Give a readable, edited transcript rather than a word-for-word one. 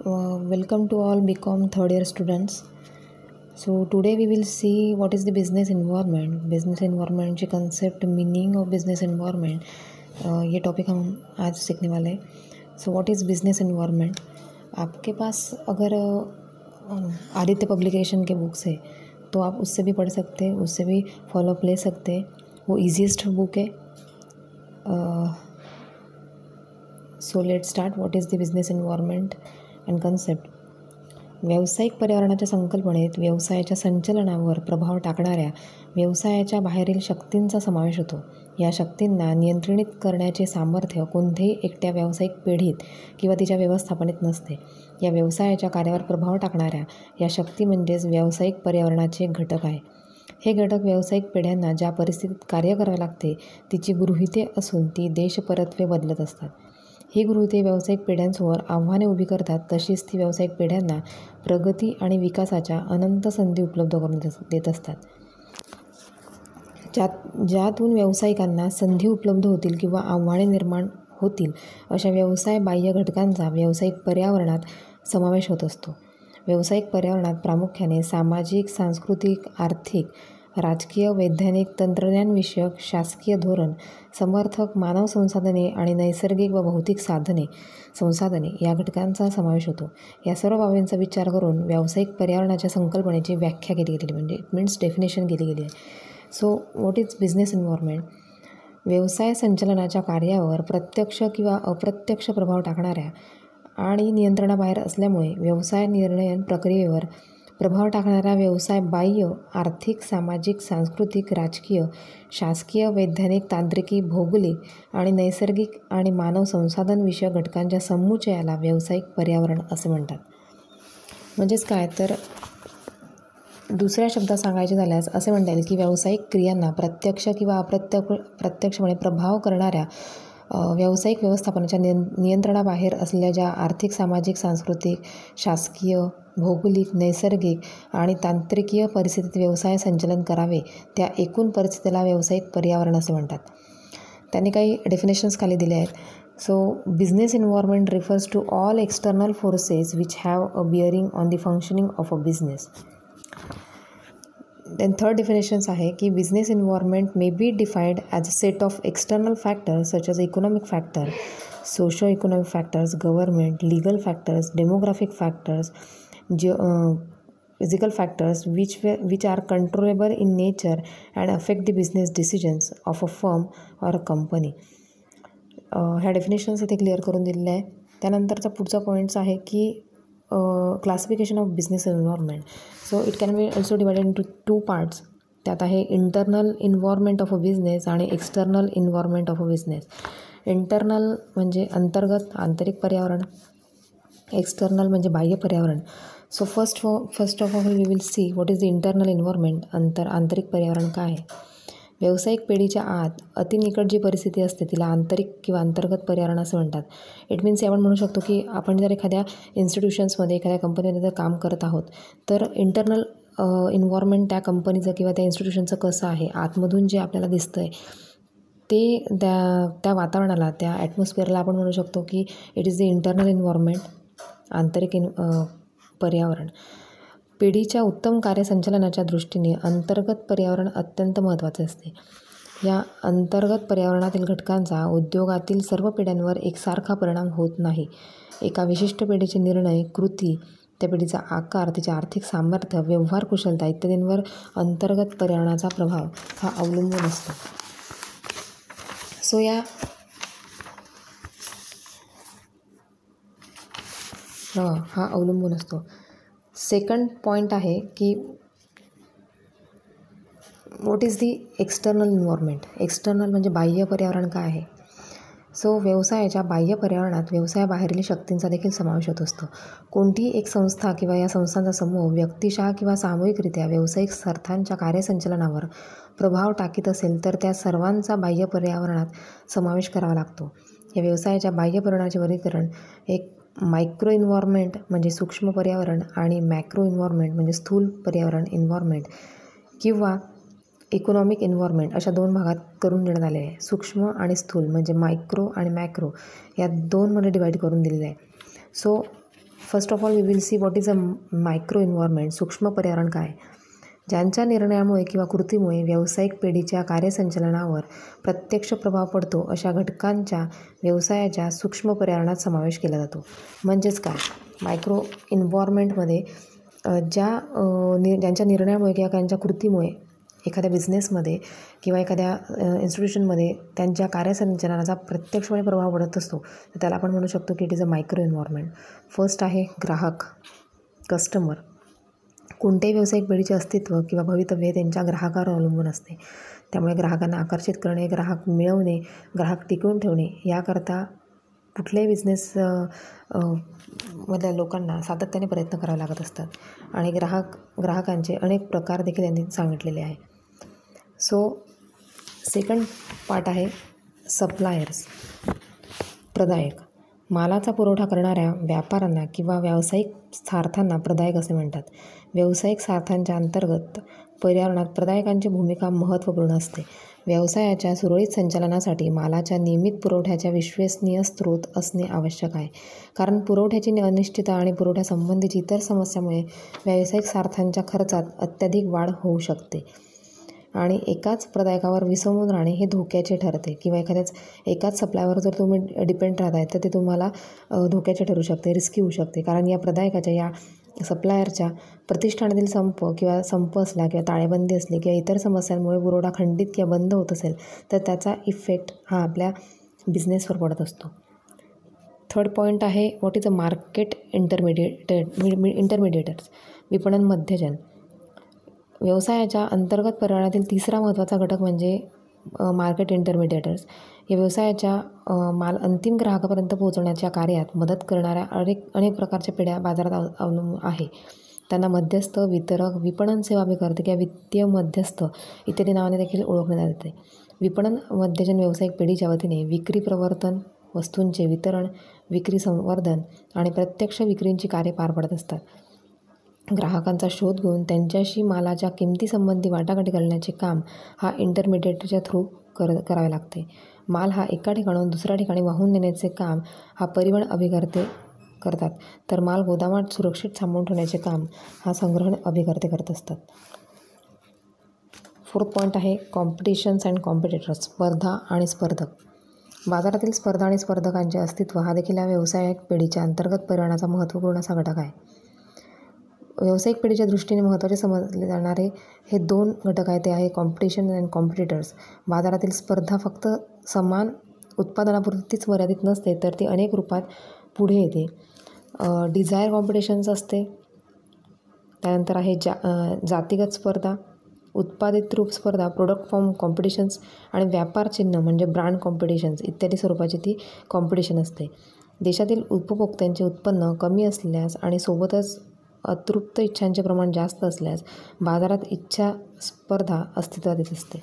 Welcome to all BCom third year students. So today we will see what is the business environment. Business environment की concept, meaning of business environment, ये topic हम आज सीखने वाले हैं. So what is business environment. आपके pass अगर Aditya publication के books है तो आप उससे भी पढ़ सकते हैं, उससे भी फॉलोअप ले सकते हैं. वो ईजीएस्ट बुक है. So let start. What is the business environment and concept. व्यावसायिक पर्यावरणाच्या संकल्पनेत व्यवसायाच्या संचलनावर प्रभाव टाकणाऱ्या व्यवसायाच्या बाहेरील शक्तींचा समावेश होतो. या शक्तींना नियंत्रित करण्याचे सामर्थ्य कोणत्याही एकट्या व्यावसायिक पेढीत किंवा तिच्या व्यवस्थापनेत नसते. या व्यवसायाच्या कार्यावर प्रभाव टाकणाऱ्या या शक्ती म्हणजेच व्यावसायिक पर्यावरणाचे घटक आहे. हे घटक व्यावसायिक पेढ्यांना ज्या परिस्थितीत कार्य करावे लागते तिची गृहीते असून ती देशपरत्वे बदलत असतात. ही गृहीते व्यावसायिक पेढ्यांसमोर आव्हाने उभी करतात. तशीच ती व्यावसायिक पेढ्यांना प्रगती आणि विकासाच्या अनंत संधी उपलब्ध करून देत असतात. ज्यातून व्यावसायिकांना संधी उपलब्ध होतील किंवा आव्हाने निर्माण होतील अशा व्यवसाय बाह्य घटकांचा व्यावसायिक पर्यावरणात समावेश होत असतो. व्यावसायिक पर्यावरणात प्रामुख्याने सामाजिक, सांस्कृतिक, आर्थिक, राजकीय, वैज्ञानिक, तंत्रज्ञानविषयक, शासकीय धोरण, समर्थक, मानव संसाधने आणि नैसर्गिक व भौतिक संसाधने या घटकांचा समावेश होतो. या सर्व बाबींचा विचार करून व्यावसायिक पर्यावरणाच्या संकल्पनेची व्याख्या केली गेलेली, म्हणजे इट मीन्स डेफिनेशन केली गेली आहे. So what is business environment. व्यवसाय संचलनाच्या कार्यावर प्रत्यक्ष किंवा अप्रत्यक्ष प्रभाव टाकणाऱ्या आणि नियंत्रणाबाहेर असल्यामुळे व्यवसाय निर्णयन प्रक्रियेवर प्रभाव टाकणाऱ्या व्यवसाय बाह्य, आर्थिक, सामाजिक, सांस्कृतिक, राजकीय, शासकीय, वैज्ञानिक, तांत्रिकी, भौगोलिक आणि नैसर्गिक आणि मानव संसाधन विषयक घटकांच्या समुच्चयाला व्यावसायिक पर्यावरण असे म्हणतात. म्हणजेच काय तर दुसऱ्या शब्दात सांगायचे झाल्यास असे म्हणता येईल की व्यावसायिक क्रियांना प्रत्यक्ष किंवा प्रत्यक्षपणे प्रभाव करणाऱ्या व्यावसायिक व्यवस्थापनाच्या नियंत्रणाबाहेर असलेल्या ज्या आर्थिक, सामाजिक, सांस्कृतिक, शासकीय, भौगोलिक, नैसर्गिक आणि तांत्रिकीय परिस्थितीत व्यवसाय संचलन करावे त्या एकूण परिस्थितीला व्यावसायिक पर्यावरण असे म्हणतात. त्यांनी काही डेफिनेशन्स खाली दिले आहेत. So business environment refers to all external forces which have a bearing on the functioning of a business. Then third definitions आहे की business environment may be defined as a set of external factors such as economic factor, socio economic factors, government, legal factors, demographic factors, physical factors which are controllable in nature and affect the business decisions of a firm or a company. ह्या definitions इथे clear करून दिलेल्या आहे. त्यानंतरचा पुढचा points आहे की classification of business environment. So it can be also divided into two parts. त्यात आहे internal environment of a business आणि external environment of a business. Internal म्हणजे अंतर्गत, आंतरिक पर्यावरण. एक्सटर्नल म्हणजे बाह्य पर्यावरण. So first of all we will see what is the internal environment. आंतरिक पर्यावरण काय आहे. व्यावसायिक पेढीच्या आत अतिनिकट जी परिस्थिती असते तिला आंतरिक किंवा अंतर्गत पर्यावरण असं म्हणतात. इट मीन्स आपण म्हणू शकतो की आपण जर एखाद्या इन्स्टिट्यूशन्समध्ये, एखाद्या कंपनीमध्ये जर काम करत आहोत तर इंटरनल इन्व्हायरमेंट त्या कंपनीचं किंवा त्या इन्स्टिट्यूशनचं कसं आहे, आतमधून जे आपल्याला दिसतं आहे ते त्या वातावरणाला, त्या ॲटमॉस्फिअरला आपण म्हणू शकतो की it is the internal environment, आंतरिक पर्यावरण. पेढीच्या उत्तम कार्यसंचालनाच्या दृष्टीने अंतर्गत पर्यावरण अत्यंत महत्त्वाचे असते. या अंतर्गत पर्यावरणातील घटकांचा उद्योगातील सर्व पेढ्यांवर एकसारखा परिणाम होत नाही. एका विशिष्ट पेढीचे निर्णय, कृती, त्या पेढीचा आकार, तिचे आर्थिक सामर्थ्य, व्यवहार कुशलता इत्यादींवर अंतर्गत पर्यावरणाचा प्रभाव हा अवलंबून असतो. सो हा अवलंबून असतो. सेकंड पॉईंट आहे की what is the external environment. External म्हणजे बाह्य पर्यावरण काय आहे. सो व्यवसायाच्या बाह्य पर्यावरणात व्यवसायाबाहेरील शक्तींचा देखील समावेश होत असतो. कोणतीही एक संस्था किंवा या संस्थांचा समूह व्यक्तिशः किंवा सामूहिकरित्या व्यावसायिक संस्थांच्या कार्यसंचालनावर प्रभाव टाकीत असेल तर त्या सर्वांचा बाह्य पर्यावरणात समावेश करावा लागतो. या व्यवसायाच्या बाह्य पर्यावरणाचे वर्गीकरण एक मायक्रो इन्व्हायरमेंट म्हणजे सूक्ष्म पर्यावरण आणि मॅक्रो इन्व्हायरमेंट म्हणजे स्थूल पर्यावरण इन्व्हायरमेंट किंवा इकॉनॉमिक इन्व्हायरमेंट अशा दोन भागात करून देण्यात आले आहे. सूक्ष्म आणि स्थूल म्हणजे मायक्रो आणि मॅक्रो या दोनमध्ये डिवाईड करून दिलेलं आहे. So first of all we will see what is a micro environment. सूक्ष्म पर्यावरण काय? ज्यांच्या निर्णयामुळे किंवा कृतीमुळे व्यावसायिक पिढीच्या कार्यसंचालनावर प्रत्यक्ष प्रभाव पडतो अशा घटकांच्या व्यवसायाच्या सूक्ष्म पर्यावरणात समावेश केला जातो. म्हणजेच काय? मायक्रो एन्व्हायरमेंटमध्ये ज्यांच्या निर्णयामुळे किंवा त्यांच्या कृतीमुळे एखाद्या बिझनेसमध्ये किंवा एखाद्या इन्स्टिट्यूशनमध्ये त्यांच्या कार्यसंचालनाचा प्रत्यक्षपणे प्रभाव पडत असतो, तर त्याला आपण म्हणू शकतो की it is a micro environment. First आहे ग्राहक, कस्टमर. कोणत्याही व्यावसायिक पिढीचे अस्तित्व किंवा भवितव्य हे त्यांच्या ग्राहकावर अवलंबून असते. त्यामुळे ग्राहकांना आकर्षित करणे, ग्राहक मिळवणे, ग्राहक टिकवून ठेवणे याकरता कुठल्याही बिझनेस मधल्या लोकांना सातत्याने प्रयत्न करावे लागत असतात. आणि ग्राहकांचे अनेक प्रकार देखील यांनी सांगितलेले आहे. सो सेकंड पार्ट आहे सप्लायर्स, प्रदायक. मालाचा पुरवठा करणाऱ्या व्यापाऱ्यांना किंवा व्यावसायिक स्वार्थांना प्रदायक असे म्हणतात. व्यावसायिक स्वार्थांच्या अंतर्गत पर्यावरणात प्रदायकांची भूमिका महत्त्वपूर्ण असते. व्यवसायाच्या सुरळीत संचालनासाठी मालाच्या नियमित पुरवठ्याच्या विश्वसनीय स्रोत असणे आवश्यक आहे. कारण पुरवठ्याची अनिश्चितता आणि पुरवठ्यासंबंधीची इतर समस्यामुळे व्यावसायिक स्वार्थांच्या खर्चात अत्यधिक वाढ होऊ शकते. आणि एकाच प्रदायकावर विसंबून राहणे हे धोक्याचे ठरते. किंवा एकाच सप्लायवर जर तुम्ही डिपेंड राहत आहे तर ते तुम्हाला धोक्याचे ठरू शकते, रिस्की होऊ शकते. कारण या प्रदायकाच्या, या सप्लायरच्या प्रतिष्ठानातील संप असला किंवा ताळेबंदी असली किंवा इतर समस्यांमुळे पुरवठा खंडित किंवा बंद होत असेल तर त्याचा इफेक्ट हा आपल्या बिझनेसवर पडत असतो. थर्ड पॉईंट आहे व्हॉट इज अ मार्केट इंटरमिडिएटर्स, विपणन मध्यजन. व्यवसायाच्या अंतर्गत पर्यावरणातील तिसरा महत्त्वाचा घटक म्हणजे मार्केट इंटरमिडिएटर्स. या व्यवसायाच्या माल अंतिम ग्राहकापर्यंत पोहोचवण्याच्या कार्यात मदत करणाऱ्या अनेक प्रकारच्या पिढ्या बाजारात अवलंबून आहे. त्यांना मध्यस्थ, वितरक, विपणन सेवा अभिकर्ते किंवा वित्तीय मध्यस्थ इत्यादी नावाने देखील ओळखण्यात येते. विपणन मध्यजन व्यावसायिक पिढीच्या वतीने विक्री प्रवर्तन, वस्तूंचे वितरण, विक्री संवर्धन आणि प्रत्यक्ष विक्रीची कार्ये पार पडत असतात. ग्राहकांचा शोध घेऊन त्यांच्याशी मालाच्या किमतीसंबंधी वाटाघाटी घालण्याचे काम हा इंटरमिडिएटच्या थ्रू करावे लागते. माल हा एका ठिकाणाहून दुसऱ्या ठिकाणी वाहून नेण्याचे काम हा परिवहन अभिकर्ते करतात, तर माल गोदामात सुरक्षित सांभाळून ठेवण्याचे काम हा संग्रहण अभिकर्ते करत असतात. फोर्थ पॉईंट आहे कॉम्पिटिशन्स अँड कॉम्पिटिटर्स, स्पर्धा आणि स्पर्धक. बाजारातील स्पर्धा आणि स्पर्धकांचे अस्तित्व हा देखील या व्यावसायिक पिढीच्या अंतर्गत पर्यावरणाचा महत्त्वपूर्ण असा घटक आहे. व्यावसायिक पिढीच्या दृष्टीने महत्त्वाचे समजले जाणारे हे दोन घटक आहेत, ते आहे कॉम्पिटिशन अँड कॉम्पिटिटर्स. बाजारातील स्पर्धा फक्त समान उत्पादनापुरतीच मर्यादित नसते, तर ती अनेक रूपात पुढे येते. डिझायर कॉम्पिटिशन्स असते, त्यानंतर आहे जातीगत स्पर्धा, उत्पादित रूप स्पर्धा, प्रोडक्ट फॉर्म कॉम्पिटिशन्स आणि व्यापार चिन्ह म्हणजे ब्रँड कॉम्पिटिशन्स इत्यादी स्वरूपाची ती कॉम्पिटिशन असते. देशातील उपभोक्त्यांचे उत्पन्न कमी असल्यास आणि सोबतच अतृप्त इच्छांचे प्रमाण जास्त असल्यास बाजारात इच्छा स्पर्धा अस्तित्वात येत असते.